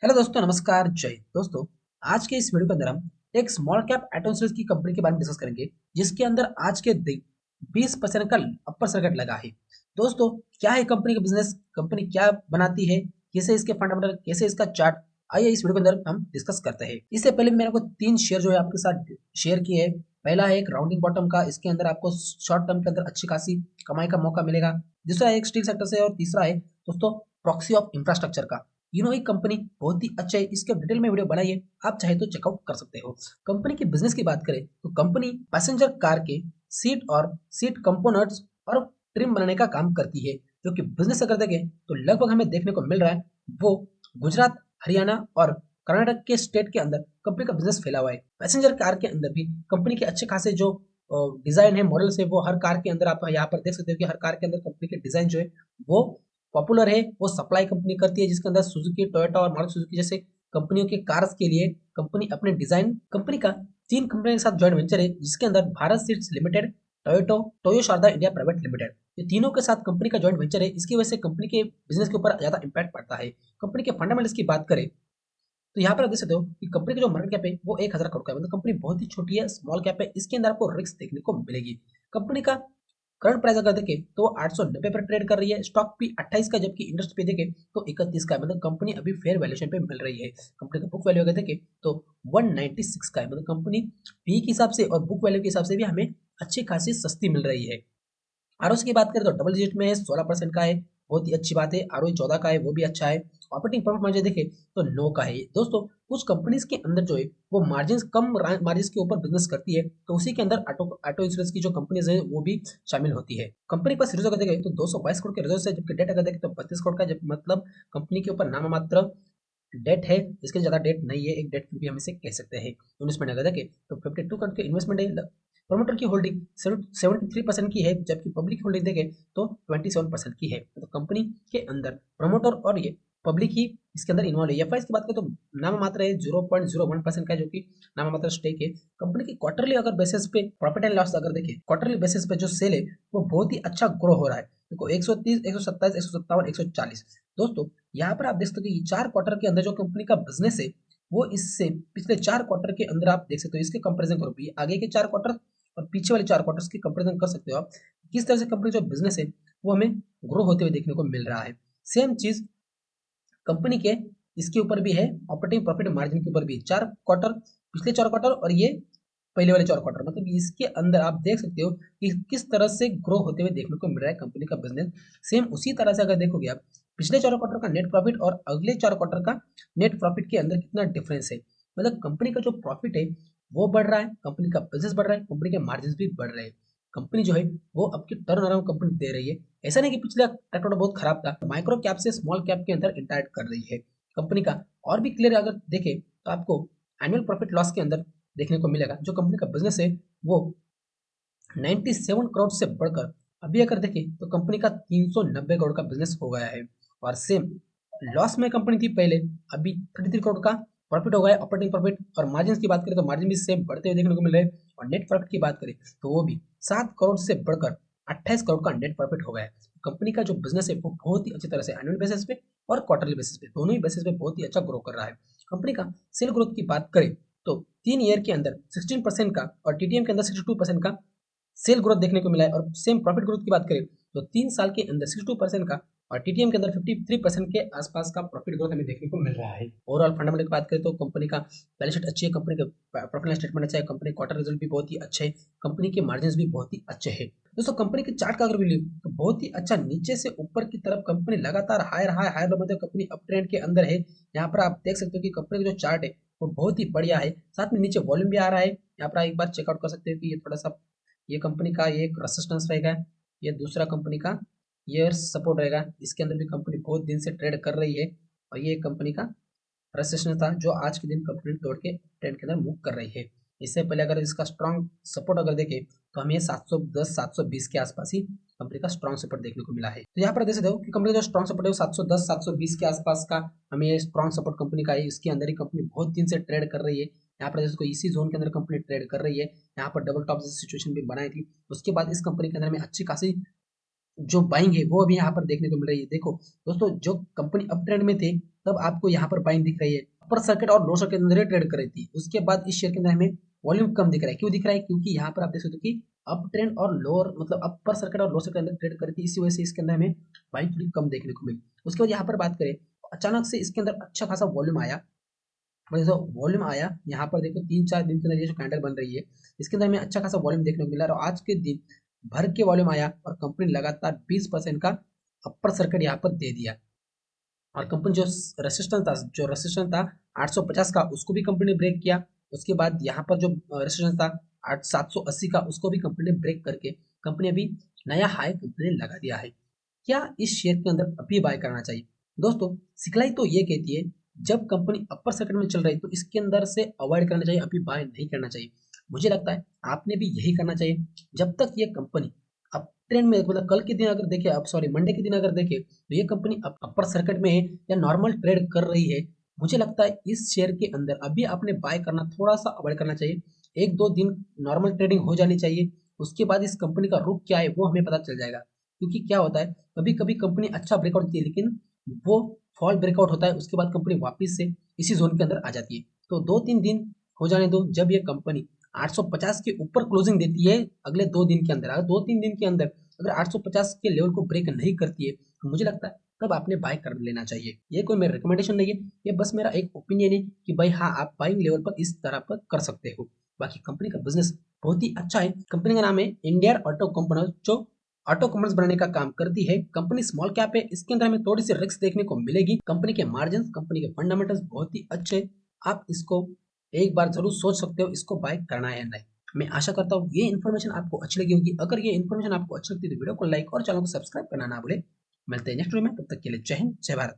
Hello दोस्तों, नमस्कार, जय हिंद। दोस्तों, आज के इस वीडियो के अंदर हम एक स्मॉल कैप एटो इंश्योरेंस की कंपनी के बारे में डिस्कस करेंगे, जिसके अंदर आज के दिन 20% का अपर सर्किट लगा है। दोस्तों, क्या है कंपनी का बिजनेस, कंपनी क्या बनाती है, कैसे इसके फंडामेंटल, कैसे इसका चार्ट, आइए इस वीडियो के अंदर हम डिस्कस करते हैं। इससे पहले मैंने आपको 3 शेयर जो है आपके साथ शेयर किए हैं। पहला है एक राउंडिंग बॉटम का, इसके अंदर आपको शॉर्ट टर्म के अंदर अच्छी खासी कमाई का मौका मिलेगा। दूसरा है एक स्टील सेक्टर से, और तीसरा है दोस्तों प्रॉक्सी ऑफ इंफ्रास्ट्रक्चर का। तीनों ही कंपनी बहुत ही अच्छा है, इसके डिटेल में वीडियो बनाइए, आप चाहे तो चेकआउट कर सकते हो। कंपनी के बिजनेस की बात करें तो कंपनी पैसेंजर कार के सीट और सीट कंपोनेंट्स और ट्रिम बनाने का काम करती है। जो कि बिजनेस अगर देखें तो लगभग हमें देखने को मिल रहा है वो गुजरात, हरियाणा और कर्नाटक के स्टेट के अंदर कंपनी का बिजनेस फैला हुआ है। पैसेंजर कार के अंदर भी कंपनी के अच्छे खासे जो डिजाइन है, मॉडल्स है, वो हर कार के अंदर आप यहाँ पर देख सकते हो कि हर कार के अंदर कंपनी के डिजाइन जो है वो पॉपुलर है। वो सप्लाई कंपनी करती है, जिसके अंदर सुजुकी, टोयोटा और मारुति सुजुकी जैसे कंपनियों के कार्स के लिए कंपनी अपने डिजाइन, कंपनी का 3 कंपनी के साथ जॉइंट वेंचर है, जिसके अंदर Bharat seats limited, Toyota, Toyo Sharda India private limited, ये तीनों के साथ कंपनी का जॉइंट वेंचर है। इसकी वजह से कंपनी के बिजनेस के ऊपर ज्यादा इंपैक्ट पड़ता है। कंपनी के फंडामेंटल्स की बात करें तो यहाँ पर आप देख सकते हो कि कंपनी का जो मार्केट कैप है वो 1000 करोड़ का है। मतलब कंपनी बहुत ही छोटी है, स्मॉल कैप है। इसके अंदर आपको रिस्क देखने को मिलेगी। कंपनी का करंट प्राइस अगर देखें तो 890 पर ट्रेड कर रही है। स्टॉक पी 28 का, जबकि इंडस्ट्री पे देखें तो 31 का है। मतलब कंपनी अभी फेयर वैल्यूएशन पे मिल रही है। कंपनी का बुक वैल्यू अगर देखें तो 196 का है। मतलब कंपनी पी के हिसाब से और बुक वैल्यू के हिसाब से भी हमें अच्छी खासी सस्ती मिल रही है। आरओसी की बात करें तो डबल डिजिट में है, 16% का है, बहुत ही अच्छी बात है। आरओई 14 का है, वो भी अच्छा है। ऑपरेटिंग प्रॉफिट मार्जिन देखें तो 9 का है। दोस्तों, कुछ कंपनीज के अंदर जो है वो मार्जिन कम मार्जिन के ऊपर बिजनेस करती है, तो उसी के अंदर ऑटो ऑटो इंश्योरेंस की जो कंपनीज है वो भी शामिल होती है। कंपनी के पास रिजर्व अगर देखें तो 222 करोड़ के रिजर्व है, जबकि डेट अगर देखें तो 32 करोड़ का है। जब मतलब कंपनी के ऊपर नाम मात्र डेट है, इसके ज्यादा डेट नहीं है, एक डेट भी हम इसे कह सकते हैं। इन्वेस्टमेंट अगर देखें तो 52 करोड़ के इन्वेस्टमेंट है। प्रमोटर की होल्डिंग 73% की है, जबकि पब्लिक होल्डिंग देखें तो 27% की है। तो कंपनी के अंदर प्रमोटर और ये पब्लिक ही इसके अंदर इन्वॉल्व है। एफआई की बात करें तो नाम मात्र है, 0.01% का है, जो कि नाम मात्र स्टेक है। कंपनी की क्वार्टरली अगर बेसिस पे प्रॉफिट एंड लॉस अगर देखें, क्वार्टरली बेसिस पे जो सेल है वो बहुत ही अच्छा ग्रो हो रहा है। देखो 130, 127, 157, 140। दोस्तों, यहाँ पर आप देख सकते हो कि 4 क्वार्टर के अंदर जो कंपनी का बिजनेस है वो इससे पिछले 4 क्वार्टर के अंदर आप देख सकते हो। इसके कंपेरिजन करो भी आगे के 4 क्वार्टर और पीछे वाले 4 क्वार्टर्स की कंपेरिजन कर सकते हो आप, किस तरह से कंपनी जो बिजनेस है वो हमें ग्रो होते हुए देखने को मिल रहा है। सेम चीज कंपनी के इसके ऊपर भी है, ऑपरेटिंग प्रॉफिट मार्जिन के ऊपर भी 4 क्वार्टर, पिछले 4 क्वार्टर और ये पहले वाले 4 क्वार्टर, मतलब इसके अंदर आप देख सकते हो कि किस तरह से ग्रो होते हुए देखने को मिल रहा है कंपनी का बिजनेस। सेम उसी तरह से अगर देखोगे आप पिछले 4 क्वार्टर का नेट प्रॉफिट और अगले 4 क्वार्टर का नेट प्रॉफिट के अंदर कितना डिफरेंस है। मतलब कंपनी का जो प्रॉफिट है वो बढ़ रहा है, कंपनी का बिजनेस बढ़ रहा है, कंपनी के मार्जिन भी बढ़ रहे हैं। कंपनी जो है वो आपकी टर्न अराउंड कंपनी दे रही है। ऐसा नहीं कि पिछला ट्रैक रिकॉर्ड बहुत खराब था, माइक्रो कैप से स्मॉल कैप के अंदर इंटरैक्ट कर रही है कंपनी का। और भी क्लियर अगर देखें तो आपको एनुअल प्रॉफिट लॉस के अंदर देखने को मिलेगा जो कंपनी का बिजनेस है वो 97 करोड़ से बढ़कर अभी अगर देखें तो कंपनी का 390 करोड़ का बिजनेस हो गया है। और सेम लॉस में कंपनी थी पहले, अभी 33 करोड़ का प्रॉफिट हो गया है। ऑपरेटिंग प्रॉफिट और मार्जिन की बात करें तो मार्जिन भी सेम बढ़ते हुए देखने को मिल रहे हैं। और नेट प्रॉफिट की बात करें तो वो भी 7 करोड़ से बढ़कर 28 करोड़ का नेट प्रॉफिट हो गया है। कंपनी का जो बिजनेस है वो बहुत ही अच्छी तरह से एनुअल बेसिस पे और क्वार्टरली बेसिस पे, दोनों ही बेसिस पे बहुत ही अच्छा ग्रो कर रहा है। कंपनी का सेल ग्रोथ की बात करें तो 3 ईयर के अंदर 16% का और टीटीएम के अंदर 62% का सेल ग्रोथ देखने को मिला है। और सेम प्रॉफिट ग्रोथ की बात करें तो 3 साल के अंदर 62% का और टीटीएम के अंदर 53% के आसपास का प्रॉफिट ग्रोथ हमें देखने को मिल रहा है। ओवरऑल फंडामेंटल की बात करें तो कंपनी का बैलेंस शीट अच्छी है, कंपनी का प्रॉफिट एंड स्टेटमेंट अच्छा है, कंपनी क्वार्टर रिजल्ट भी बहुत ही अच्छे है, कंपनी के मार्जिन भी बहुत ही अच्छे हैं। दोस्तों, कंपनी के चार्ट का अगर व्यू तो बहुत ही अच्छा, नीचे से ऊपर की तरफ कंपनी लगातार हायर हाई हायर लो, मतलब कंपनी अप ट्रेंड के अंदर है। यहाँ पर आप देख सकते हो कि कंपनी का जो चार्ट है वो बहुत ही बढ़िया है। साथ में नीचे वॉल्यूम भी आ रहा है। यहाँ पर एक बार चेकआउट कर सकते हो कि ये थोड़ा सा, ये कंपनी का ये एक रेसिस्टेंस रहेगा, ये दूसरा कंपनी का ये सपोर्ट रहेगा। इसके अंदर भी कंपनी बहुत दिन से ट्रेड कर रही है और ये कंपनी का रेसिस्टेंस था जो आज के दिन कंपनी तोड़ के ट्रेंड के अंदर मूव कर रही है। इससे पहले अगर इसका स्ट्रॉन्ग सपोर्ट अगर देखें तो हमें 710 720 के आसपास ही कंपनी का स्ट्रॉन्ग सपोर्ट देखने को मिला है। तो यहाँ पर देख सकते हो कि कंपनी का जो स्ट्रॉन्ग सपोर्ट है वो 710 720 के आसपास का हमें ये स्ट्रॉन्ग सपोर्ट कंपनी का है। इसके अंदर ही कंपनी बहुत दिन से ट्रेड कर रही है। यहाँ पर देखो इसी जोन के अंदर कंपनी ट्रेड कर रही है। यहाँ पर डबल टॉप जैसी सिचुएशन भी बनाई थी, उसके बाद इस कंपनी के अंदर में अच्छी खासी जो बाइंग है वो अभी यहाँ पर देखने को मिल रही है। देखो दोस्तों, जो कंपनी अप ट्रेंड में थे तब आपको यहाँ पर बाइंग दिख रही है। अपर सर्किट और लोअर सर्किट के अंदर ट्रेड कर रही थी, उसके बाद इस शेयर के अंदर हमें वॉल्यूम कम दिख रहा है। क्यों दिख रहा है? क्योंकि यहाँ पर आप देख सकते हो कि अप ट्रेंड और लोअर मतलब अपर सर्किट और लोअर सर्किट के अंदर ट्रेड करी थी, इसी वजह से इसके अंदर हमें बाइंग थोड़ी कम देखने को मिली। उसके बाद यहाँ पर बात करें, अचानक से इसके अंदर अच्छा खासा वॉल्यूम आया। जो वॉल्यूम आया यहाँ पर देखो 3-4 दिन के अंदर ये जो कैंडल बन रही है, इसके अंदर हमें अच्छा खासा वॉल्यूम देखने को मिला और आज के दिन भर के वॉल्यूम आया और कंपनी लगातार 20% का अपर सर्किट यहाँ पर दे दिया। और कंपनी जो रेसिस्टेंस था 850 का, उसको भी कंपनी ने ब्रेक किया। उसके बाद यहाँ पर जो रेसिस्टेंस था 780 का, उसको भी कंपनी ने ब्रेक करके कंपनी अभी नया हाई कंपनी ने लगा दिया है। क्या इस शेयर के अंदर अभी बाय करना चाहिए? दोस्तों, सिखलाई तो ये कहती है जब कंपनी अपर सर्किट में चल रही है तो इसके अंदर से अवॉइड करना चाहिए, अभी बाय नहीं करना चाहिए। मुझे लगता है आपने भी यही करना चाहिए। जब तक ये कंपनी अप ट्रेंड में मतलब कल के दिन अगर देखें, अब सॉरी मंडे के दिन अगर देखें तो ये कंपनी अपर सर्किट में है या नॉर्मल ट्रेड कर रही है, मुझे लगता है इस शेयर के अंदर अभी आपने बाय करना थोड़ा सा अवॉइड करना चाहिए। 1-2 दिन नॉर्मल ट्रेडिंग हो जानी चाहिए, उसके बाद इस कंपनी का रुख क्या है वो हमें पता चल जाएगा। क्योंकि क्या होता है, कभी कभी कंपनी अच्छा ब्रेकआउट देती है लेकिन वो फॉल ब्रेकआउट होता है, उसके बाद कंपनी वापस से इसी जोन के अंदर आ जाती है। तो 2-3 दिन हो जाने दो, जब ये कंपनी 850 के ऊपर क्लोजिंग देती है अगले 2 दिन के अंदर, अगर 2-3 दिन के अंदर अगर 850 के लेवल को ब्रेक नहीं करती है तो मुझे लगता है तब आपने बाय कर लेना चाहिए। ये कोई मेरा रिकमेंडेशन नहीं है, ये बस मेरा एक ओपिनियन है कि भाई हाँ, आप बाइंग लेवल पर इस तरह पर कर सकते हो। बाकी कंपनी का बिजनेस बहुत ही अच्छा है। कंपनी का नाम है इंडिया ऑटो कंपोनेंट, जो ऑटो कॉम्पोनेंट्स बनाने का काम करती है। कंपनी स्मॉल कैप है, इसके अंदर हमें थोड़ी सी रिस्क देखने को मिलेगी। कंपनी के मार्जिन, कंपनी के फंडामेंटल्स बहुत ही अच्छे हैं। आप इसको एक बार जरूर सोच सकते हो इसको बाय करना है या नहीं। मैं आशा करता हूँ ये इन्फॉर्मेशन आपको अच्छी लगी होगी। अगर ये इन्फॉर्मेशन आपको अच्छी लगती है तो वीडियो को लाइक और चैनल को सब्सक्राइब करना ना भूले। मिलते हैं नेक्स्ट वीडियो में, तब तक के लिए जय हिंद, जय भारत।